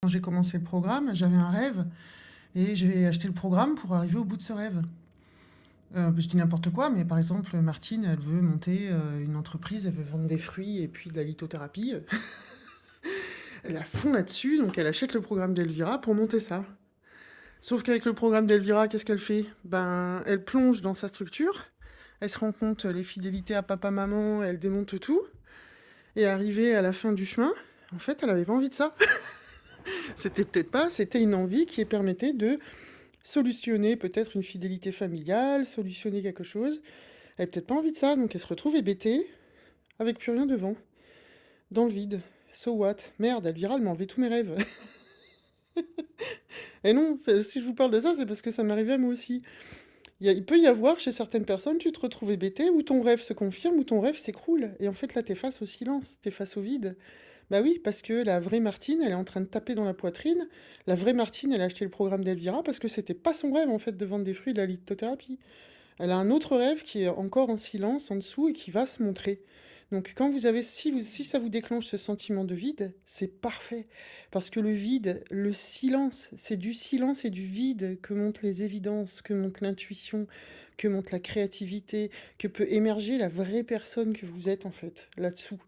Quand j'ai commencé le programme, j'avais un rêve et j'ai acheté le programme pour arriver au bout de ce rêve. Je dis n'importe quoi, mais par exemple, Martine, elle veut monter une entreprise, elle veut vendre des fruits et puis de la lithothérapie. Elle est à fond là-dessus, donc elle achète le programme d'Elvira pour monter ça. Sauf qu'avec le programme d'Elvira, qu'est-ce qu'elle fait? Ben, elle plonge dans sa structure, elle se rend compte les fidélités à papa-maman, elle démonte tout, et arrivée à la fin du chemin, en fait, elle avait pas envie de ça. C'était peut-être pas, c'était une envie qui permettait de solutionner peut-être une fidélité familiale, solutionner quelque chose. Elle avait peut-être pas envie de ça, donc elle se retrouve hébétée, avec plus rien devant, dans le vide. So what? Merde, Elvira, elle m'a enlevé tous mes rêves. Et non, si je vous parle de ça, c'est parce que ça m'arrivait à moi aussi. Il peut y avoir chez certaines personnes, tu te retrouves hébété, ou ton rêve se confirme, ou ton rêve s'écroule. Et en fait, là, t'es face au silence, t'es face au vide. Bah oui, parce que la vraie Martine, elle est en train de taper dans la poitrine. La vraie Martine, elle a acheté le programme d'Elvira parce que c'était pas son rêve, en fait, de vendre des fruits et de la lithothérapie. Elle a un autre rêve qui est encore en silence, en dessous, et qui va se montrer. Donc quand vous avez, si ça vous déclenche ce sentiment de vide, c'est parfait. Parce que le vide, le silence, c'est du silence et du vide que montrent les évidences, que montre l'intuition, que montre la créativité, que peut émerger la vraie personne que vous êtes en fait, là-dessous.